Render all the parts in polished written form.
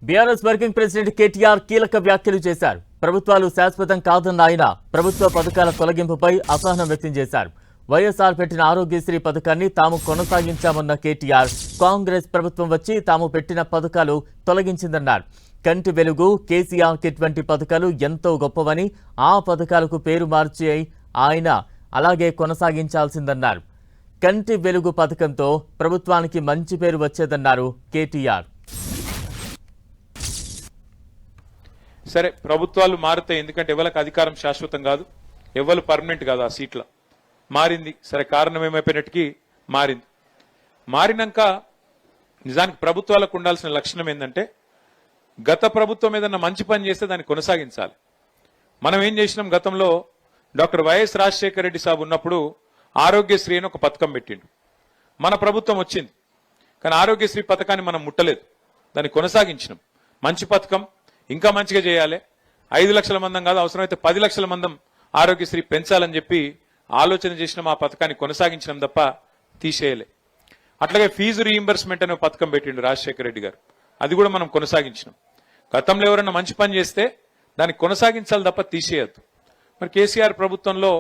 BRS working president KTR కీలక వ్యాఖ్యలు చేశారు. ప్రభుత్వాలు శాశ్వతం కాదన్న ఆయన ప్రభుత్వ పథకాల తొలగింపుపై అసహనం వ్యక్తం చేశారు. వైఎస్ఆర్ పెట్టిన ఆరోగ్యశ్రీ పథకాన్ని తాము కొనసాగించామన్న కేటీఆర్ కాంగ్రెస్ ప్రభుత్వం వచ్చి తాము పెట్టిన పథకాలు తొలగించిందన్నారు. కంటి వెలుగు, కేసీఆర్ కిట్ వంటి పథకాలు ఎంతో గొప్పవని, ఆ పథకాలకు పేరు మార్చి ఆయన అలాగే కొనసాగించాల్సిందన్నారు. కంటి వెలుగు పథకంతో ప్రభుత్వానికి మంచి పేరు వచ్చేదన్నారు కేటీఆర్. సరే, ప్రభుత్వాలు మారుతాయి, ఎందుకంటే ఎవరికి అధికారం శాశ్వతం కాదు, ఎవరు పర్మనెంట్ కాదు. ఆ సీట్ల మారింది, సరే, కారణం ఏమైపోయినట్టుకి మారింది. మారినాక నిజానికి ప్రభుత్వాలకు ఉండాల్సిన లక్షణం ఏంటంటే గత ప్రభుత్వం ఏదన్నా మంచి పని చేస్తే దాన్ని కొనసాగించాలి. మనం ఏం చేసినాం, గతంలో డాక్టర్ వైఎస్ రాజశేఖర రెడ్డి సాబ్ ఉన్నప్పుడు ఆరోగ్యశ్రీ అని ఒక పథకం పెట్టిండు. మన ప్రభుత్వం వచ్చింది, కానీ ఆరోగ్యశ్రీ పథకాన్ని మనం ముట్టలేదు, దాన్ని కొనసాగించినాం. మంచి పథకం, ఇంకా మంచిగా చేయాలి, 5 లక్షల మందం కాదు, అవసరమైతే 10 లక్షల మందం ఆరోగ్యశ్రీ పెంచాలని చెప్పి ఆలోచన చేసినాం. ఆ పథకాన్ని కొనసాగించినాం తప్ప తీసేయలే. అట్లాగే ఫీజు రీయింబర్స్మెంట్ అనే పథకం పెట్టిండు రాజశేఖర రెడ్డి గారు, అది కూడా మనం కొనసాగించినాం. గతంలో ఎవరైనా మంచి పని చేస్తే దాన్ని కొనసాగించాలి తప్ప తీసేయద్దు. మరి కేసీఆర్ ప్రభుత్వంలో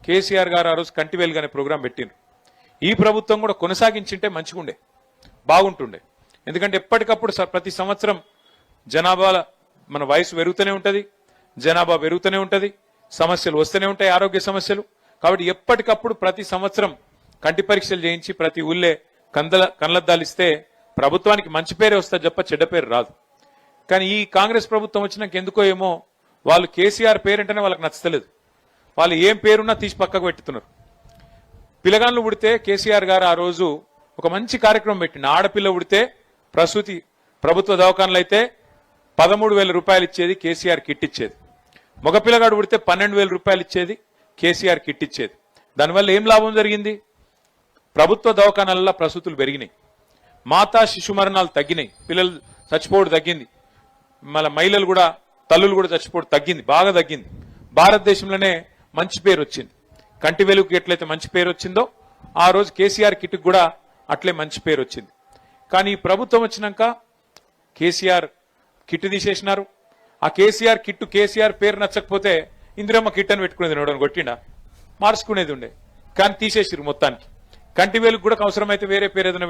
కేసీఆర్ గారు ఆ రోజు కంటి వెలుగు అనే ప్రోగ్రాం పెట్టిండ్రు. ఈ ప్రభుత్వం కూడా కొనసాగించింటే మంచిగుండే, బాగుంటుండే. ఎందుకంటే ఎప్పటికప్పుడు ప్రతి సంవత్సరం జనాభా మన వయసు పెరుగుతూనే ఉంటుంది, జనాభా పెరుగుతూనే ఉంటుంది, సమస్యలు వస్తూనే ఉంటాయి, ఆరోగ్య సమస్యలు. కాబట్టి ఎప్పటికప్పుడు ప్రతి సంవత్సరం కంటి పరీక్షలు చేయించి ప్రతి ఊళ్ళే కళ్ళద్దాలు ఇస్తే ప్రభుత్వానికి మంచి పేరే వస్తుంది తప్ప చెడ్డ పేరు రాదు. కానీ ఈ కాంగ్రెస్ ప్రభుత్వం వచ్చినాక ఎందుకో ఏమో వాళ్ళు కేసీఆర్ పేరంటేనే వాళ్ళకి నచ్చలేదు. వాళ్ళు ఏం పేరున్నా తీసి పక్కకు పెట్టుతున్నారు. పిల్లగాళ్ళు పుడితే కేసీఆర్ గారు ఆ రోజు ఒక మంచి కార్యక్రమం పెట్టిండు. ఆడపిల్ల పుడితే ప్రసూతి ప్రభుత్వ దవాఖానలు అయితే 13,000 రూపాయలు ఇచ్చేది, కేసీఆర్ కిట్ ఇచ్చేది. మగపిల్లగాడు పుడితే 12,000 రూపాయలు ఇచ్చేది, కేసీఆర్ కిట్ ఇచ్చేది. దానివల్ల ఏం లాభం జరిగింది? ప్రభుత్వ దవాఖానాలలో ప్రసూతులు పెరిగినాయి, మాతా శిశు మరణాలు తగ్గినాయి, పిల్లలు చచ్చిపోవడం తగ్గింది, మళ్ళీ మహిళలు కూడా తల్లులు కూడా చచ్చిపోవడం తగ్గింది, బాగా తగ్గింది. భారతదేశంలోనే మంచి పేరు వచ్చింది. కంటి వెలుగుకి ఎట్లయితే మంచి పేరు వచ్చిందో ఆ రోజు కేసీఆర్ కిట్కి కూడా అట్లే మంచి పేరు వచ్చింది. కానీ ఈ ప్రభుత్వం వచ్చినాక కేసీఆర్ కిట్ తీసేసినారు. ఆ కేసీఆర్ కిట్టు కేసీఆర్ పేరు నచ్చకపోతే ఇందిరమ్మ కిట్ అని పెట్టుకునేది, నోడని కొట్టిండా, మార్చుకునేది ఉండే. కానీ తీసేసిరు మొత్తానికి. కంటి వెలుగు కూడా అవసరమైతే వేరే పేరు ఏదైనా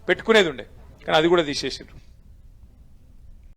పెట్టుకునేది ఉండే, కానీ అది కూడా తీసేసిరు.